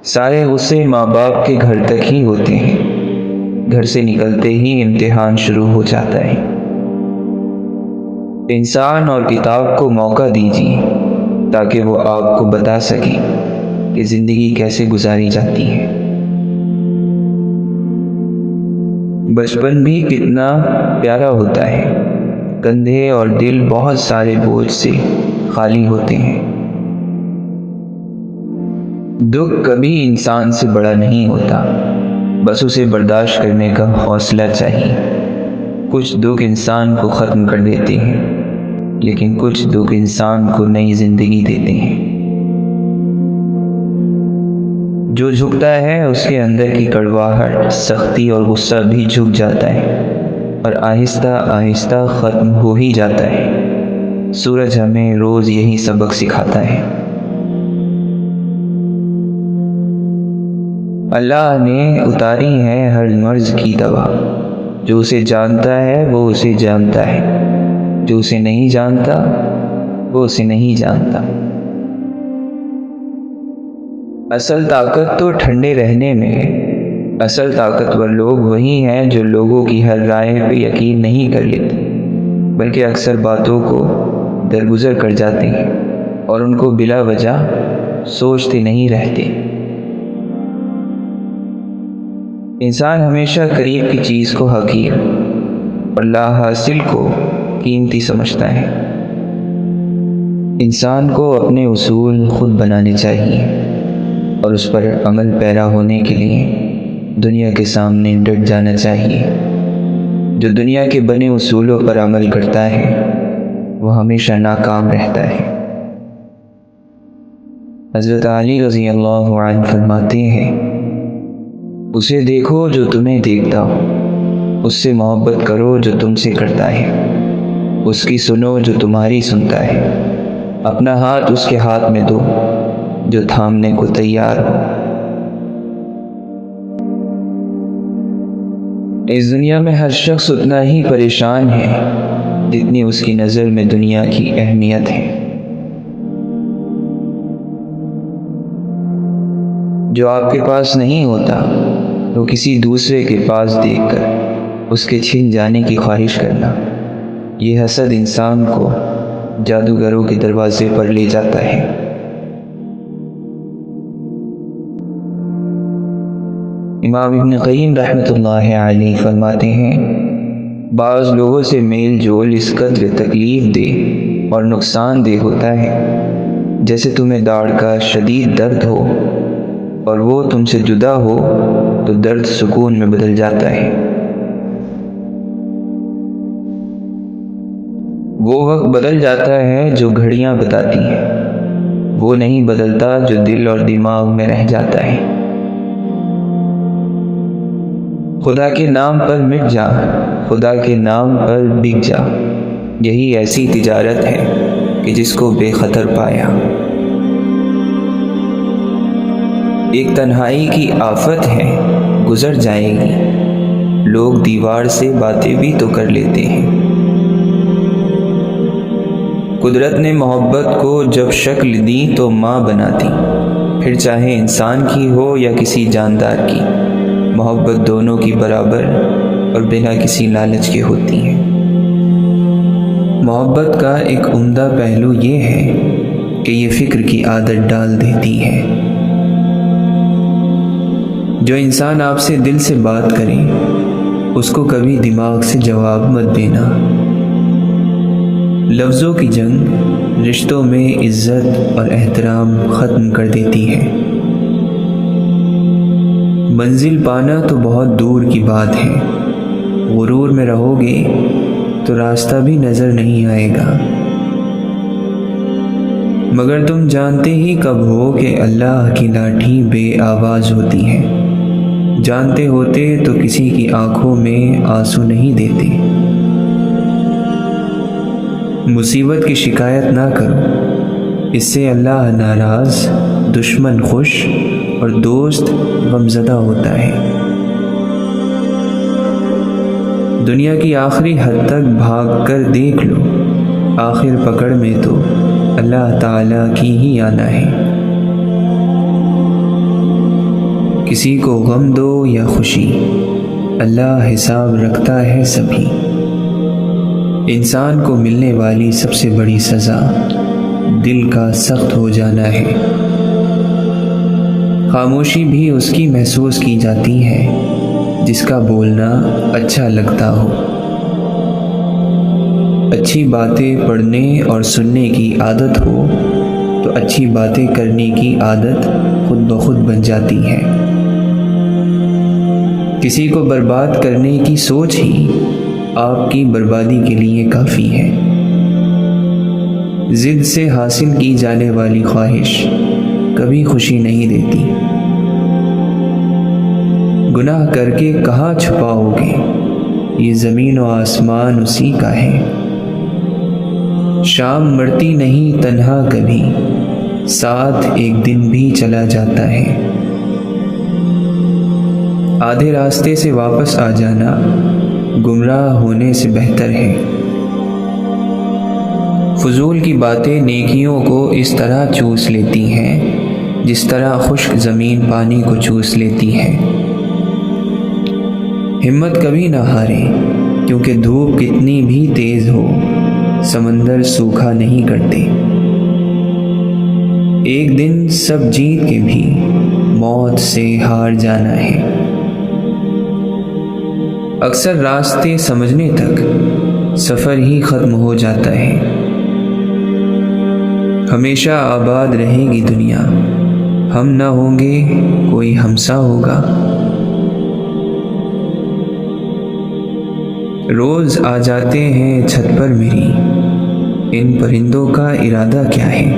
سارے غصے ماں باپ کے گھر تک ہی ہوتے ہیں، گھر سے نکلتے ہی امتحان شروع ہو جاتا ہے۔ انسان اور کتاب کو موقع دیجیے تاکہ وہ آپ کو بتا سکے کہ زندگی کیسے گزاری جاتی ہے۔ بچپن بھی کتنا پیارا ہوتا ہے، کندھے اور دل بہت سارے بوجھ سے خالی ہوتے ہیں۔ دکھ کبھی انسان سے بڑا نہیں ہوتا، بس اسے برداشت کرنے کا حوصلہ چاہیے۔ کچھ دکھ انسان کو ختم کر دیتے ہیں، لیکن کچھ دکھ انسان کو نئی زندگی دیتے ہیں۔ جو جھکتا ہے اس کے اندر کی کڑواہٹ، سختی اور غصہ بھی جھک جاتا ہے اور آہستہ آہستہ ختم ہو ہی جاتا ہے۔ سورج ہمیں روز یہی سبق سکھاتا ہے۔ اللہ نے اتاری ہے ہر مرض کی دوا، جو اسے جانتا ہے وہ اسے جانتا ہے، جو اسے نہیں جانتا وہ اسے نہیں جانتا۔ اصل طاقت تو ٹھنڈے رہنے میں ہے۔ اصل طاقتور لوگ وہی ہیں جو لوگوں کی ہر رائے پہ یقین نہیں کر لیتے، بلکہ اکثر باتوں کو درگزر کر جاتے ہیں اور ان کو بلا وجہ سوچتے نہیں رہتے۔ انسان ہمیشہ قریب کی چیز کو حقیر اور لا حاصل کو قیمتی سمجھتا ہے۔ انسان کو اپنے اصول خود بنانے چاہیے اور اس پر عمل پیرا ہونے کے لیے دنیا کے سامنے ڈٹ جانا چاہیے۔ جو دنیا کے بنے اصولوں پر عمل کرتا ہے وہ ہمیشہ ناکام رہتا ہے۔ حضرت علی رضی اللہ عنہ فرماتے ہیں، اسے دیکھو جو تمہیں دیکھتا ہو، اس سے محبت کرو جو تم سے کرتا ہے، اس کی سنو جو تمہاری سنتا ہے، اپنا ہاتھ اس کے ہاتھ میں دو جو تھامنے کو تیار ہو۔ اس دنیا میں ہر شخص اتنا ہی پریشان ہے جتنی اس کی نظر میں دنیا کی اہمیت ہے۔ جو آپ کے پاس نہیں ہوتا تو کسی دوسرے کے پاس دیکھ کر اس کے چھن جانے کی خواہش کرنا، یہ حسد انسان کو جادوگروں کے دروازے پر لے جاتا ہے۔ امام ابن قیم رحمۃ اللہ علیہ فرماتے ہیں، بعض لوگوں سے میل جول اس قدر تکلیف دہ اور نقصان دہ ہوتا ہے جیسے تمہیں داڑھ کا شدید درد ہو اور وہ تم سے جدا ہو تو درد سکون میں بدل جاتا ہے۔ وہ وقت بدل جاتا ہے جو گھڑیاں بتاتی ہیں، وہ نہیں بدلتا جو دل اور دماغ میں رہ جاتا ہے۔ خدا کے نام پر مٹ جا، خدا کے نام پر بک جا، یہی ایسی تجارت ہے کہ جس کو بے خطر پایا۔ ایک تنہائی کی آفت ہے، گزر جائے گی، لوگ دیوار سے باتیں بھی تو کر لیتے ہیں۔ قدرت نے محبت کو جب شکل دی تو ماں بنا دی، پھر چاہے انسان کی ہو یا کسی جاندار کی، محبت دونوں کی برابر اور بنا کسی لالچ کے ہوتی ہے۔ محبت کا ایک عمدہ پہلو یہ ہے کہ یہ فکر کی عادت ڈال دیتی ہے۔ جو انسان آپ سے دل سے بات کرے اس کو کبھی دماغ سے جواب مت دینا۔ لفظوں کی جنگ رشتوں میں عزت اور احترام ختم کر دیتی ہے۔ منزل پانا تو بہت دور کی بات ہے، غرور میں رہو گے تو راستہ بھی نظر نہیں آئے گا۔ مگر تم جانتے ہی کب ہو کہ اللہ کی لاٹھی بے آواز ہوتی ہے، جانتے ہوتے تو کسی کی آنکھوں میں آنسو نہیں دیتے۔ مصیبت کی شکایت نہ کرو، اس سے اللہ ناراض، دشمن خوش اور دوست غمزدہ ہوتا ہے۔ دنیا کی آخری حد تک بھاگ کر دیکھ لو، آخر پکڑ میں تو اللہ تعالیٰ کی ہی آنا ہے۔ کسی کو غم دو یا خوشی، اللہ حساب رکھتا ہے سبھی۔ انسان کو ملنے والی سب سے بڑی سزا دل کا سخت ہو جانا ہے۔ خاموشی بھی اس کی محسوس کی جاتی ہے جس کا بولنا اچھا لگتا ہو۔ اچھی باتیں پڑھنے اور سننے کی عادت ہو تو اچھی باتیں کرنے کی عادت خود بخود بن جاتی ہے۔ کسی کو برباد کرنے کی سوچ ہی آپ کی بربادی کے لیے کافی ہے۔ ضد سے حاصل کی جانے والی خواہش کبھی خوشی نہیں دیتی۔ گناہ کر کے کہاں چھپاؤ گے، یہ زمین و آسمان اسی کا ہے۔ شام مرتی نہیں تنہا کبھی، ساتھ ایک دن بھی چلا جاتا ہے۔ آدھے راستے سے واپس آ جانا گمراہ ہونے سے بہتر ہے۔ فضول کی باتیں نیکیوں کو اس طرح چوس لیتی ہیں جس طرح خشک زمین پانی کو چوس لیتی ہے۔ ہمت کبھی نہ ہارے، کیونکہ دھوپ کتنی بھی تیز ہو سمندر سوکھا نہیں کرتے۔ ایک دن سب جیت کے بھی موت سے ہار جانا ہے۔ اکثر راستے سمجھنے تک سفر ہی ختم ہو جاتا ہے۔ ہمیشہ آباد رہے گی دنیا، ہم نہ ہوں گے کوئی ہمسا ہوگا۔ روز آ جاتے ہیں چھت پر میری، ان پرندوں کا ارادہ کیا ہے؟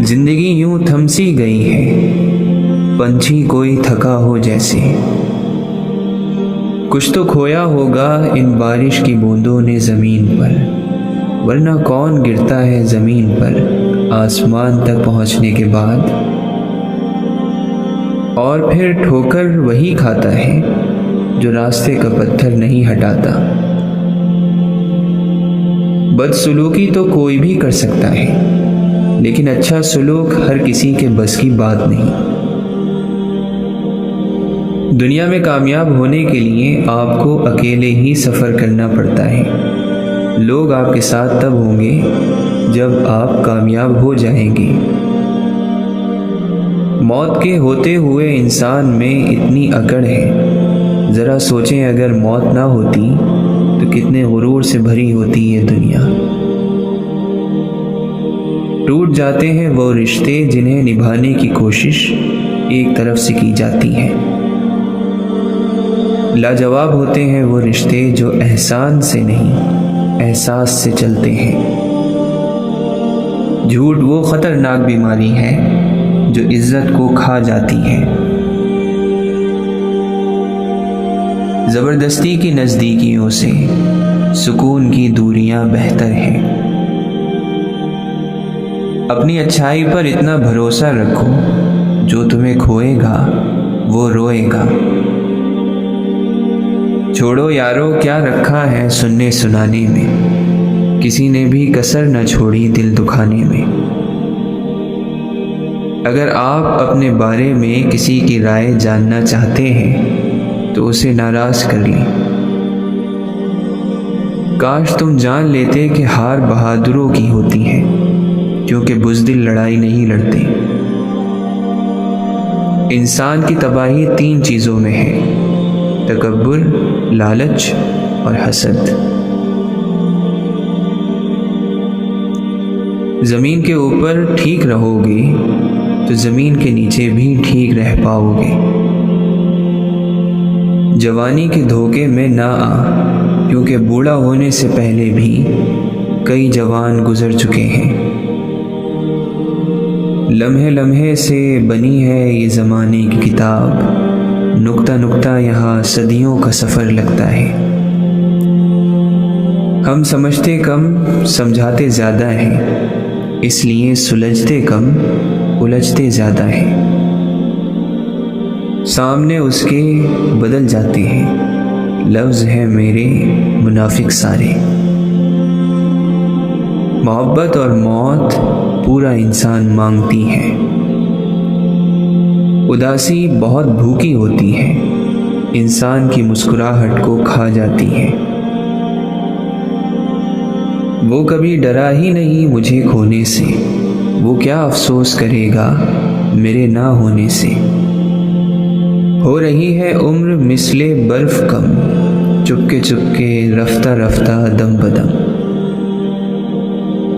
زندگی یوں تھم سی گئی ہے، پنچھی کوئی تھکا ہو جیسے۔ کچھ تو کھویا ہوگا ان بارش کی بوندوں نے زمین پر، ورنہ کون گرتا ہے زمین پر آسمان تک پہنچنے کے بعد؟ اور پھر ٹھوکر وہی کھاتا ہے جو راستے کا پتھر نہیں ہٹاتا۔ بدسلوکی تو کوئی بھی کر سکتا ہے، لیکن اچھا سلوک ہر کسی کے بس کی بات نہیں۔ دنیا میں کامیاب ہونے کے لیے آپ کو اکیلے ہی سفر کرنا پڑتا ہے۔ لوگ آپ کے ساتھ تب ہوں گے جب آپ کامیاب ہو جائیں گے۔ موت کے ہوتے ہوئے انسان میں اتنی اکڑ ہے، ذرا سوچیں اگر موت نہ ہوتی تو کتنے غرور سے بھری ہوتی یہ دنیا۔ ٹوٹ جاتے ہیں وہ رشتے جنہیں نبھانے کی کوشش ایک طرف سے کی جاتی ہے۔ لاجواب ہوتے ہیں وہ رشتے جو احسان سے نہیں احساس سے چلتے ہیں۔ جھوٹ وہ خطرناک بیماری ہے جو عزت کو کھا جاتی ہے۔ زبردستی کی نزدیکیوں سے سکون کی دوریاں بہتر ہیں۔ اپنی اچھائی پر اتنا بھروسہ رکھو، جو تمہیں کھوئے گا وہ روئے گا۔ چھوڑو یارو کیا رکھا ہے سننے سنانے میں، کسی نے بھی کسر نہ چھوڑی دل دکھانے میں۔ اگر آپ اپنے بارے میں کسی کی رائے جاننا چاہتے ہیں تو اسے ناراض کر لیں۔ کاش تم جان لیتے کہ ہار بہادروں کی ہوتی ہے، کیونکہ بزدل لڑائی نہیں لڑتے۔ انسان کی تباہی 3 چیزوں میں ہے: تکبر، لالچ اور حسد۔ زمین کے اوپر ٹھیک رہو گے تو زمین کے نیچے بھی ٹھیک رہ پاؤ گے۔ جوانی کے دھوکے میں نہ آ، کیونکہ بوڑھا ہونے سے پہلے بھی کئی جوان گزر چکے ہیں۔ لمحے لمحے سے بنی ہے یہ زمانے کی کتاب، نقطہ نقطہ یہاں صدیوں کا سفر لگتا ہے۔ ہم سمجھتے کم سمجھاتے زیادہ ہیں، اس لیے سلجھتے کم الجھتے زیادہ ہیں۔ سامنے اس کے بدل جاتے ہیں، لفظ ہیں میرے منافق سارے۔ محبت اور موت پورا انسان مانگتی ہے، اداسی بہت بھوکی ہوتی ہے، انسان کی مسکراہٹ کو کھا جاتی ہے۔ وہ کبھی ڈرا ہی نہیں مجھے کھونے سے، وہ کیا افسوس کرے گا میرے نہ ہونے سے۔ ہو رہی ہے عمر مثل برف کم، چپکے چپکے رفتہ رفتہ دم بدم،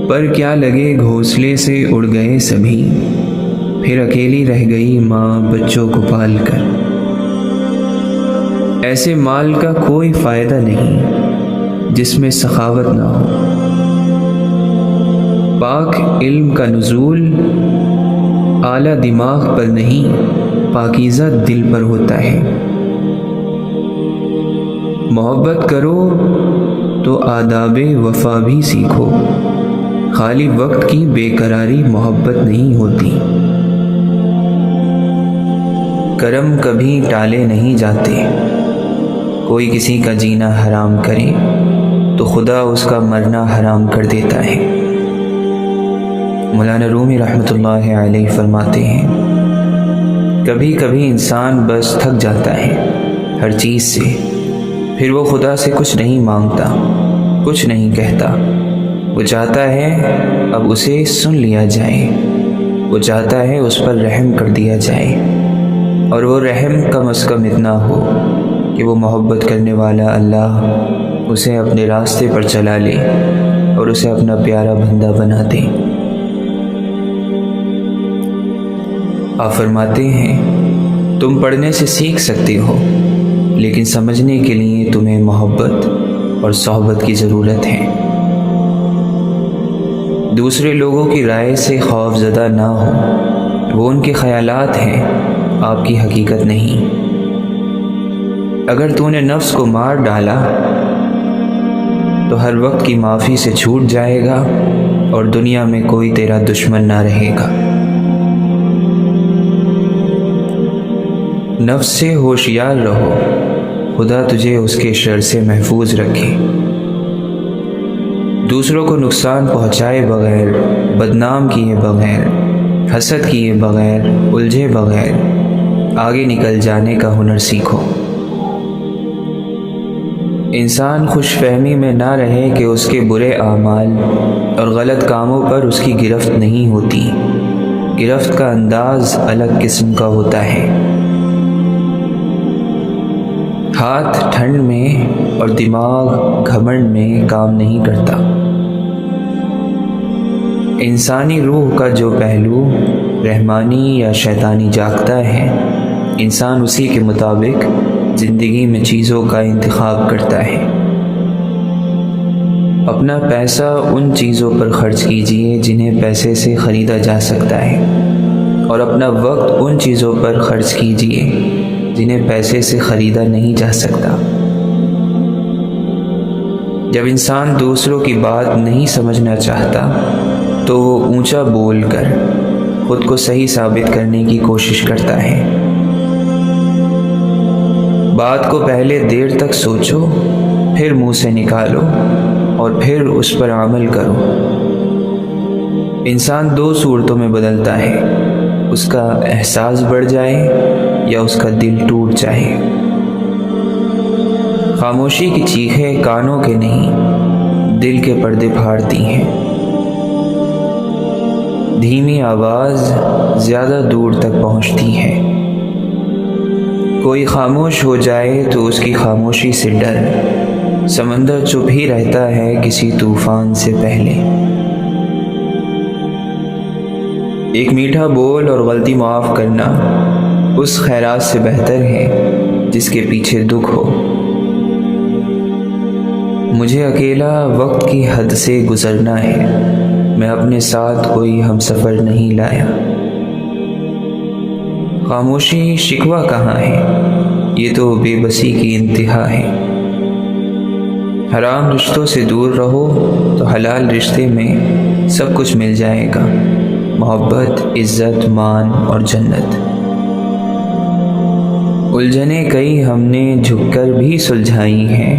پر کیا لگے گھونسلے سے اڑ گئے سبھی، پھر اکیلی رہ گئی ماں بچوں کو پال کر۔ ایسے مال کا کوئی فائدہ نہیں جس میں سخاوت نہ ہو۔ پاک علم کا نزول اعلیٰ دماغ پر نہیں، پاکیزہ دل پر ہوتا ہے۔ محبت کرو تو آداب وفا بھی سیکھو، خالی وقت کی بے قراری محبت نہیں ہوتی۔ کرم کبھی ٹالے نہیں جاتے، کوئی کسی کا جینا حرام کرے تو خدا اس کا مرنا حرام کر دیتا ہے۔ مولانا رومی رحمۃ اللہ علیہ فرماتے ہیں، کبھی کبھی انسان بس تھک جاتا ہے ہر چیز سے، پھر وہ خدا سے کچھ نہیں مانگتا، کچھ نہیں کہتا، وہ چاہتا ہے اب اسے سن لیا جائے، وہ چاہتا ہے اس پر رحم کر دیا جائے، اور وہ رحم کم از کم اتنا ہو کہ وہ محبت کرنے والا اللہ اسے اپنے راستے پر چلا لے اور اسے اپنا پیارا بندہ بنا دے۔ آپ فرماتے ہیں، تم پڑھنے سے سیکھ سکتے ہو، لیکن سمجھنے کے لیے تمہیں محبت اور صحبت کی ضرورت ہے۔ دوسرے لوگوں کی رائے سے خوف زدہ نہ ہو، وہ ان کے خیالات ہیں، آپ کی حقیقت نہیں۔ اگر تو نے نفس کو مار ڈالا تو ہر وقت کی معافی سے چھوٹ جائے گا اور دنیا میں کوئی تیرا دشمن نہ رہے گا۔ نفس سے ہوشیار رہو، خدا تجھے اس کے شر سے محفوظ رکھے۔ دوسروں کو نقصان پہنچائے بغیر، بدنام کیے بغیر، حسد کیے بغیر، الجھے بغیر آگے نکل جانے کا ہنر سیکھو۔ انسان خوش فہمی میں نہ رہے کہ اس کے برے اعمال اور غلط کاموں پر اس کی گرفت نہیں ہوتی۔ گرفت کا انداز الگ قسم کا ہوتا ہے۔ ہاتھ ٹھنڈ میں اور دماغ گھمنڈ میں کام نہیں کرتا۔ انسانی روح کا جو پہلو رحمانی یا شیطانی جاگتا ہے، انسان اسی کے مطابق زندگی میں چیزوں کا انتخاب کرتا ہے۔ اپنا پیسہ ان چیزوں پر خرچ کیجیے جنہیں پیسے سے خریدا جا سکتا ہے، اور اپنا وقت ان چیزوں پر خرچ کیجیے جنہیں پیسے سے خریدا نہیں جا سکتا۔ جب انسان دوسروں کی بات نہیں سمجھنا چاہتا تو وہ اونچا بول کر خود کو صحیح ثابت کرنے کی کوشش کرتا ہے۔ بات کو پہلے دیر تک سوچو، پھر منہ سے نکالو اور پھر اس پر عمل کرو۔ انسان دو صورتوں میں بدلتا ہے، اس کا احساس بڑھ جائے یا اس کا دل ٹوٹ جائے۔ خاموشی کی چیخیں کانوں کے نہیں، دل کے پردے پھاڑتی ہیں۔ دھیمی آواز زیادہ دور تک پہنچتی ہے۔ کوئی خاموش ہو جائے تو اس کی خاموشی سے ڈر، سمندر چپ ہی رہتا ہے کسی طوفان سے پہلے۔ ایک میٹھا بول اور غلطی معاف کرنا اس خیرات سے بہتر ہے جس کے پیچھے دکھ ہو۔ مجھے اکیلا وقت کی حد سے گزرنا ہے، میں اپنے ساتھ کوئی ہمسفر نہیں لایا۔ خاموشی شکوہ کہاں ہے، یہ تو بے بسی کی انتہا ہے۔ حرام رشتوں سے دور رہو تو حلال رشتے میں سب کچھ مل جائے گا، محبت، عزت، مان اور جنت۔ الجھنیں کئی ہم نے جھک کر بھی سلجھائی ہیں،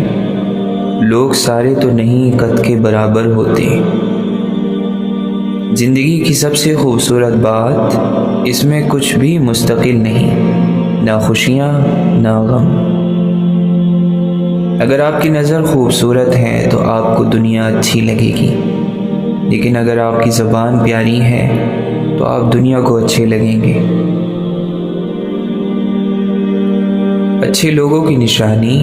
لوگ سارے تو نہیں قد کے برابر ہوتے۔ زندگی کی سب سے خوبصورت بات اس میں کچھ بھی مستقل نہیں، نہ خوشیاں نہ غم۔ اگر آپ کی نظر خوبصورت ہے تو آپ کو دنیا اچھی لگے گی، لیکن اگر آپ کی زبان پیاری ہے تو آپ دنیا کو اچھے لگیں گے۔ اچھے لوگوں کی نشانی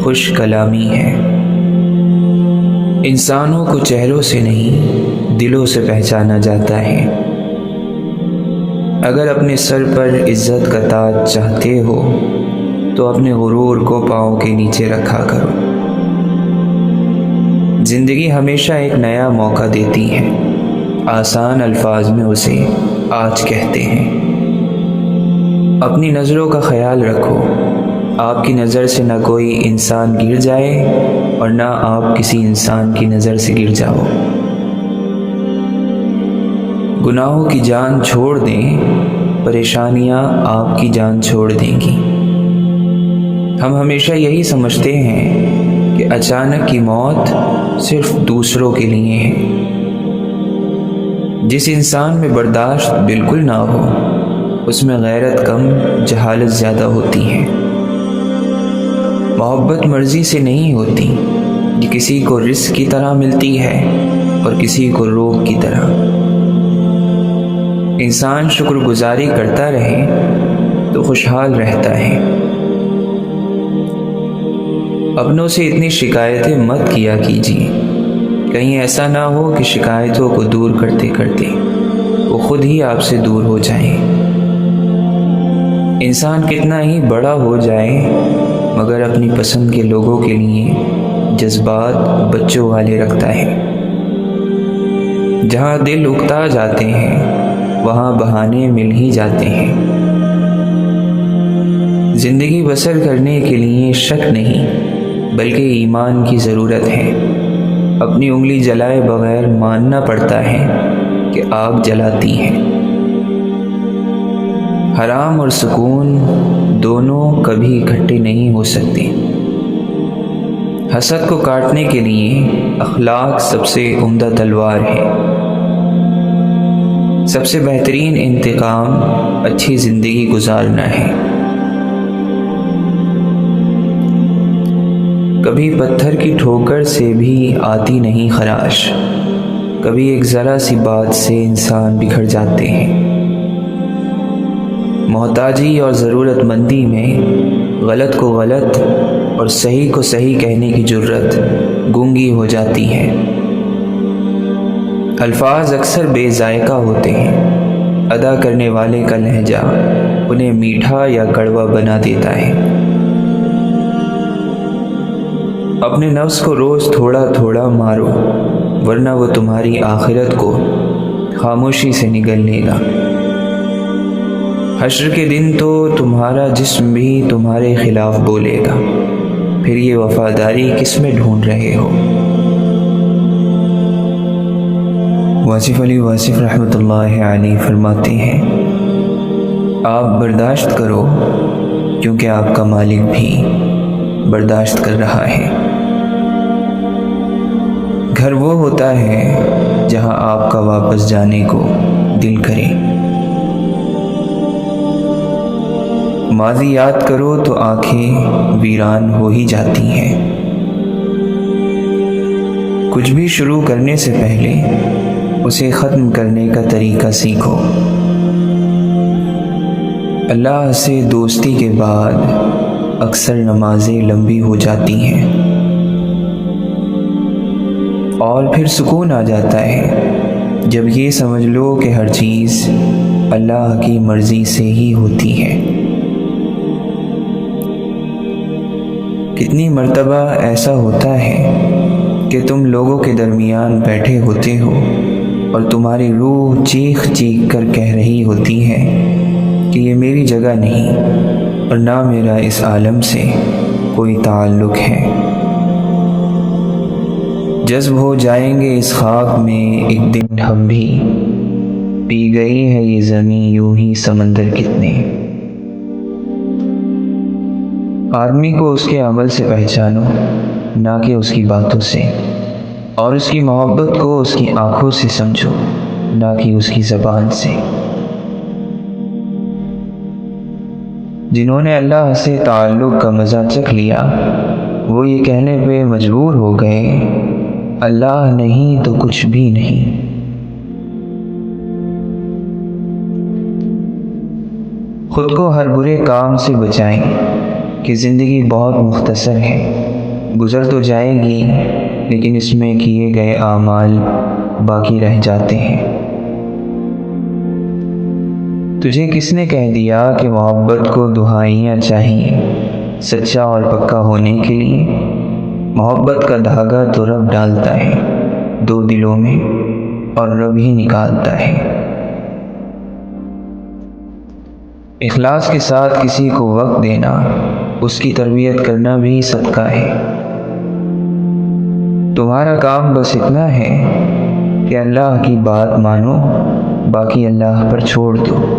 خوش کلامی ہے۔ انسانوں کو چہروں سے نہیں دلوں سے پہچانا جاتا ہے۔ اگر اپنے سر پر عزت کا تاج چاہتے ہو تو اپنے غرور کو پاؤں کے نیچے رکھا کرو۔ زندگی ہمیشہ ایک نیا موقع دیتی ہے، آسان الفاظ میں اسے آج کہتے ہیں۔ اپنی نظروں کا خیال رکھو، آپ کی نظر سے نہ کوئی انسان گر جائے اور نہ آپ کسی انسان کی نظر سے گر جاؤ۔ گناہوں کی جان چھوڑ دیں، پریشانیاں آپ کی جان چھوڑ دیں گی۔ ہم ہمیشہ یہی سمجھتے ہیں کہ اچانک کی موت صرف دوسروں کے لیے ہے۔ جس انسان میں برداشت بالکل نہ ہو اس میں غیرت کم، جہالت زیادہ ہوتی ہے۔ محبت مرضی سے نہیں ہوتی، یہ کسی کو رزق کی طرح ملتی ہے اور کسی کو روگ کی طرح۔ انسان شکر گزاری کرتا رہے تو خوشحال رہتا ہے۔ اپنوں سے اتنی شکایتیں مت کیا کیجیے، کہیں ایسا نہ ہو کہ شکایتوں کو دور کرتے کرتے وہ خود ہی آپ سے دور ہو جائیں۔ انسان کتنا ہی بڑا ہو جائے مگر اپنی پسند کے لوگوں کے لیے جذبات بچوں والے رکھتا ہے۔ جہاں دل اکتا جاتے ہیں وہاں بہانے مل ہی جاتے ہیں۔ زندگی بسر کرنے کے لیے شک نہیں بلکہ ایمان کی ضرورت ہے۔ اپنی انگلی جلائے بغیر ماننا پڑتا ہے کہ آگ جلاتی ہے۔ حرام اور سکون دونوں کبھی اکٹھے نہیں ہو سکتے۔ حسد کو کاٹنے کے لیے اخلاق سب سے عمدہ تلوار ہے۔ سب سے بہترین انتقام اچھی زندگی گزارنا ہے۔ کبھی پتھر کی ٹھوکر سے بھی آتی نہیں خراش، کبھی ایک ذرا سی بات سے انسان بکھر جاتے ہیں۔ محتاجی اور ضرورت مندی میں غلط کو غلط اور صحیح کو صحیح کہنے کی جرت گونگی ہو جاتی ہے۔ الفاظ اکثر بے ذائقہ ہوتے ہیں، ادا کرنے والے کا لہجہ انہیں میٹھا یا کڑوا بنا دیتا ہے۔ اپنے نفس کو روز تھوڑا تھوڑا مارو ورنہ وہ تمہاری آخرت کو خاموشی سے نگل لے گا۔ حشر کے دن تو تمہارا جسم بھی تمہارے خلاف بولے گا، پھر یہ وفاداری کس میں ڈھونڈ رہے ہو؟ واصف علی واصف رحمۃ اللہ علیہ فرماتے ہیں، آپ برداشت کرو کیونکہ آپ کا مالک بھی برداشت کر رہا ہے۔ گھر وہ ہوتا ہے جہاں آپ کا واپس جانے کو دل کرے۔ ماضی یاد کرو تو آنکھیں ویران ہو ہی جاتی ہیں۔ کچھ بھی شروع کرنے سے پہلے اسے ختم کرنے کا طریقہ سیکھو۔ اللہ سے دوستی کے بعد اکثر نمازیں لمبی ہو جاتی ہیں اور پھر سکون آ جاتا ہے جب یہ سمجھ لو کہ ہر چیز اللہ کی مرضی سے ہی ہوتی ہے۔ کتنی مرتبہ ایسا ہوتا ہے کہ تم لوگوں کے درمیان بیٹھے ہوتے ہو اور تمہاری روح چیخ چیخ کر کہہ رہی ہوتی ہے کہ یہ میری جگہ نہیں اور نہ میرا اس عالم سے کوئی تعلق ہے۔ جذب ہو جائیں گے اس خاک میں ایک دن ہم بھی، پی گئی ہے یہ زمین یوں ہی سمندر کتنے۔ آدمی کو اس کے عمل سے پہچانو نہ کہ اس کی باتوں سے، اور اس کی محبت کو اس کی آنکھوں سے سمجھو۔ نہ کہ اس کی زبان سے۔ جنہوں نے اللہ سے تعلق کا مزہ چکھ لیا وہ یہ کہنے پہ مجبور ہو گئے اللہ نہیں تو کچھ بھی نہیں۔ خود کو ہر برے کام سے بچائیں کہ زندگی بہت مختصر ہے، گزر تو جائے گی لیکن اس میں کیے گئے اعمال باقی رہ جاتے ہیں۔ تجھے کس نے کہہ دیا کہ محبت کو دہائیاں چاہیے سچا اور پکا ہونے کے لیے؟ محبت کا دھاگا تو رب ڈالتا ہے دو دلوں میں اور رب ہی نکالتا ہے۔ اخلاص کے ساتھ کسی کو وقت دینا، اس کی تربیت کرنا بھی صدقہ ہے۔ تمہارا کام بس اتنا ہے کہ اللہ کی بات مانو، باقی اللہ پر چھوڑ دو۔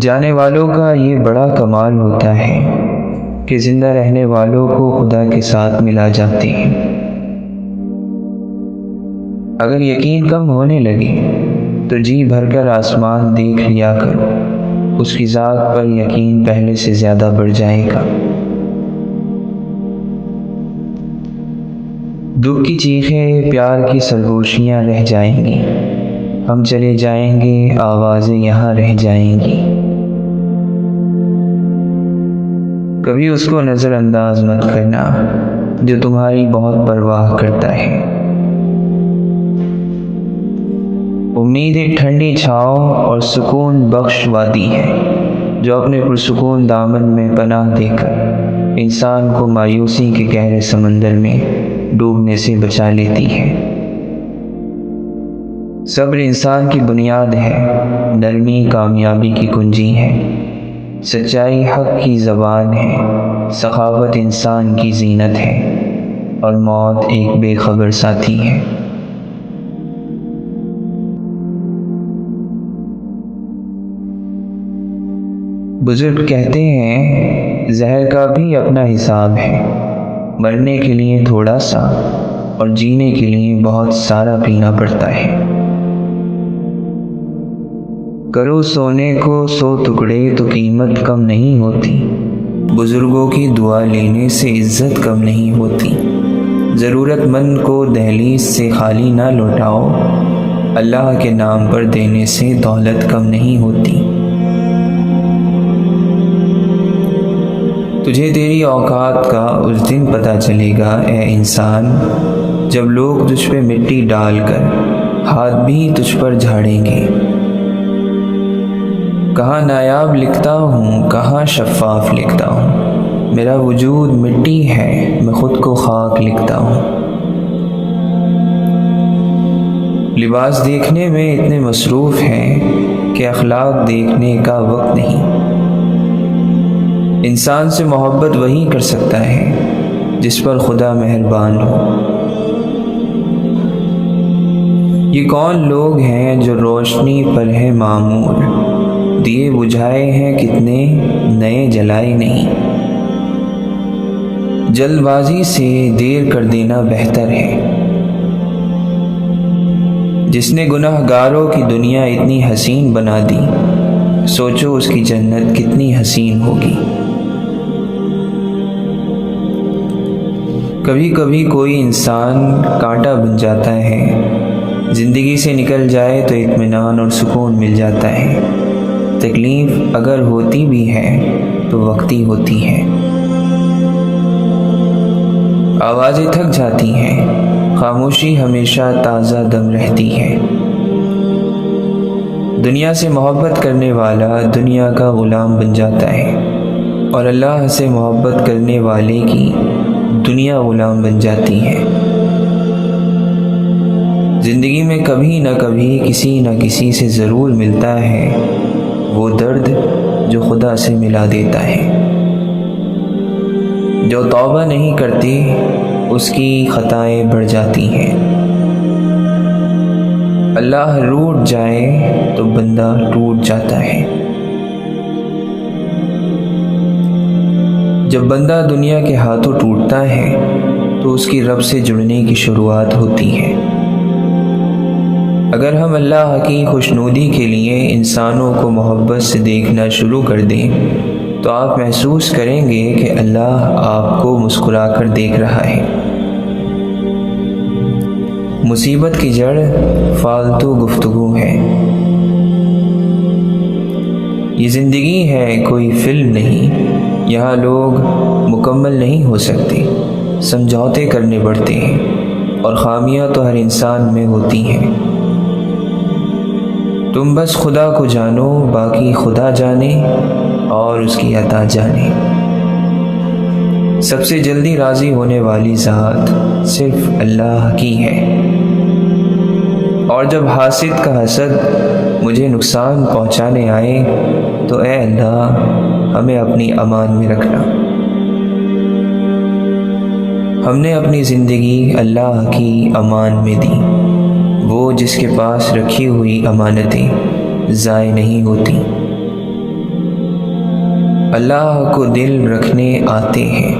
جانے والوں کا یہ بڑا کمال ہوتا ہے کہ زندہ رہنے والوں کو خدا کے ساتھ ملا جاتے ہیں۔ اگر یقین کم ہونے لگے تو جی بھر کر آسمان دیکھ لیا کرو، اس کی ذات پر یقین پہلے سے زیادہ بڑھ جائے گا۔ دکھ کی چیخیں پیار کی سرگوشیاں رہ جائیں گی، ہم چلے جائیں گے آوازیں یہاں رہ جائیں گی۔ کبھی اس کو نظر انداز مت کرنا جو تمہاری بہت پرواہ کرتا ہے۔ امید ایک ٹھنڈی چھاؤں اور سکون بخش وادی ہے جو اپنے پرسکون دامن میں پناہ دے کر انسان کو مایوسی کے گہرے سمندر میں ڈوبنے سے بچا لیتی ہے۔ صبر انسان کی بنیاد ہے، نرمی کامیابی کی کنجی ہے، سچائی حق کی زبان ہے، سخاوت انسان کی زینت ہے اور موت ایک بے خبر ساتھی ہے۔ بزرگ کہتے ہیں زہر کا بھی اپنا حساب ہے، مرنے کے لیے تھوڑا سا اور جینے کے لیے بہت سارا پینا پڑتا ہے۔ کرو سونے کو 100 ٹکڑے تو قیمت کم نہیں ہوتی، بزرگوں کی دعا لینے سے عزت کم نہیں ہوتی۔ ضرورت مند کو دہلیز سے خالی نہ لوٹاؤ، اللہ کے نام پر دینے سے دولت کم نہیں ہوتی۔ تجھے تیری اوقات کا اس دن پتہ چلے گا اے انسان جب لوگ تجھ پہ مٹی ڈال کر ہاتھ بھی تجھ پر جھاڑیں گے۔ کہاں نایاب لکھتا ہوں کہاں شفاف لکھتا ہوں، میرا وجود مٹی ہے میں خود کو خاک لکھتا ہوں۔ لباس دیکھنے میں اتنے مصروف ہیں کہ اخلاق دیکھنے کا وقت نہیں۔ انسان سے محبت وہی کر سکتا ہے جس پر خدا مہربان ہو۔ یہ کون لوگ ہیں جو روشنی پر ہے معمور، دیے بجھائے ہیں کتنے نئے جلائے نہیں۔ جلد بازی سے دیر کر دینا بہتر ہے۔ جس نے گناہ گاروں کی دنیا اتنی حسین بنا دی، سوچو اس کی جنت کتنی حسین ہوگی۔ کبھی کبھی کوئی انسان کانٹا بن جاتا ہے، زندگی سے نکل جائے تو اطمینان اور سکون مل جاتا ہے۔ تکلیف اگر ہوتی بھی ہے تو وقتی ہوتی ہے۔ آوازیں تھک جاتی ہیں، خاموشی ہمیشہ تازہ دم رہتی ہے۔ دنیا سے محبت کرنے والا دنیا کا غلام بن جاتا ہے اور اللہ سے محبت کرنے والے کی دنیا غلام بن جاتی ہے۔ زندگی میں کبھی نہ کبھی کسی نہ کسی سے ضرور ملتا ہے وہ درد جو خدا سے ملا دیتا ہے۔ جو توبہ نہیں کرتی اس کی خطائیں بڑھ جاتی ہیں۔ اللہ روٹ جائے تو بندہ ٹوٹ جاتا ہے۔ جب بندہ دنیا کے ہاتھوں ٹوٹتا ہے تو تو اس کی رب سے جڑنے کی شروعات ہوتی ہے۔ اگر ہم اللہ کی خوشنودی کے لیے انسانوں کو محبت سے دیکھنا شروع کر دیں تو آپ محسوس کریں گے کہ اللہ آپ کو مسکرا کر دیکھ رہا ہے۔ مصیبت کی جڑ فالتو گفتگو ہے۔ یہ زندگی ہے، کوئی فلم نہیں۔ یہاں لوگ مکمل نہیں ہو سکتے، سمجھوتے کرنے پڑتے ہیں، اور خامیاں تو ہر انسان میں ہوتی ہیں۔ تم بس خدا کو جانو، باقی خدا جانے اور اس کی عطا جانے۔ سب سے جلدی راضی ہونے والی ذات صرف اللہ کی ہے۔ اور جب حاسد کا حسد مجھے نقصان پہنچانے آئے تو اے اللہ ہمیں اپنی امان میں رکھنا۔ ہم نے اپنی زندگی اللہ کی امان میں دی۔ وہ جس کے پاس رکھی ہوئی امانتیں ضائع نہیں ہوتی۔ اللہ کو دل رکھنے آتے ہیں۔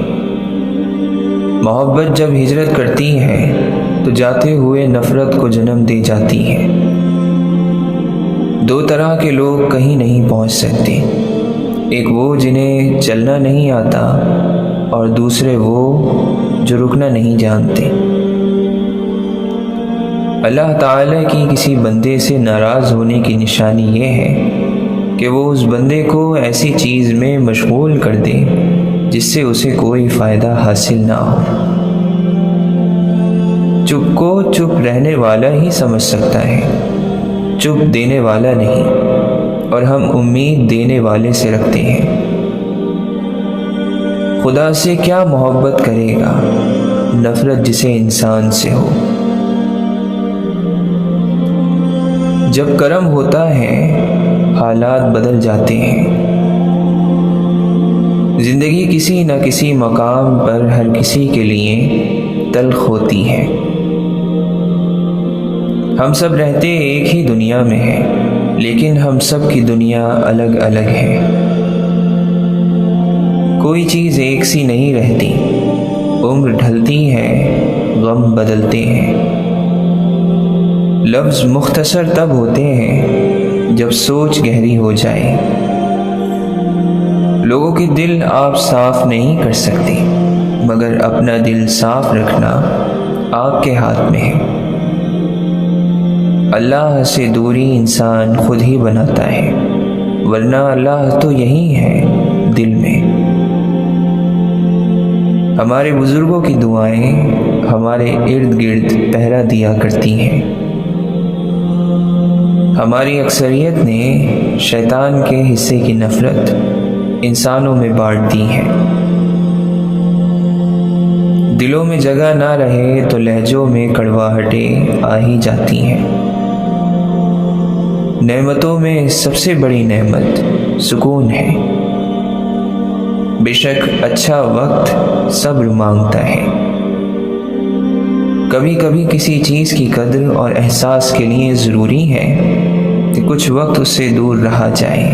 محبت جب ہجرت کرتی ہے تو جاتے ہوئے نفرت کو جنم دے جاتی ہے۔ دو طرح کے لوگ کہیں نہیں پہنچ سکتے، ایک وہ جنہیں چلنا نہیں آتا، اور دوسرے وہ جو رکنا نہیں جانتے۔ اللہ تعالیٰ کی کسی بندے سے ناراض ہونے کی نشانی یہ ہے کہ وہ اس بندے کو ایسی چیز میں مشغول کر دے جس سے اسے کوئی فائدہ حاصل نہ ہو۔ چپ کو چپ رہنے والا ہی سمجھ سکتا ہے، چپ دینے والا نہیں، اور ہم امید دینے والے سے رکھتے ہیں۔ خدا سے کیا محبت کرے گا، نفرت جسے انسان سے ہو۔ جب کرم ہوتا ہے حالات بدل جاتے ہیں۔ زندگی کسی نہ کسی مقام پر ہر کسی کے لیے تلخ ہوتی ہے۔ ہم سب رہتے ایک ہی دنیا میں ہیں، لیکن ہم سب کی دنیا الگ الگ ہے۔ کوئی چیز ایک سی نہیں رہتی، عمر ڈھلتی ہے، غم بدلتے ہیں۔ لفظ مختصر تب ہوتے ہیں جب سوچ گہری ہو جائے۔ لوگوں کے دل آپ صاف نہیں کر سکتے، مگر اپنا دل صاف رکھنا آپ کے ہاتھ میں ہے۔ اللہ سے دوری انسان خود ہی بناتا ہے، ورنہ اللہ تو یہی ہے دل میں۔ ہمارے بزرگوں کی دعائیں ہمارے ارد گرد پہرا دیا کرتی ہیں۔ ہماری اکثریت نے شیطان کے حصے کی نفرت انسانوں میں بانٹ دی ہے۔ دلوں میں جگہ نہ رہے تو لہجوں میں کڑواہٹیں آ ہی جاتی ہیں۔ نعمتوں میں سب سے بڑی نعمت سکون ہے۔ بے شک اچھا وقت صبر مانگتا ہے۔ کبھی کبھی کسی چیز کی قدر اور احساس کے لیے ضروری ہے کہ کچھ وقت اس سے دور رہا جائے۔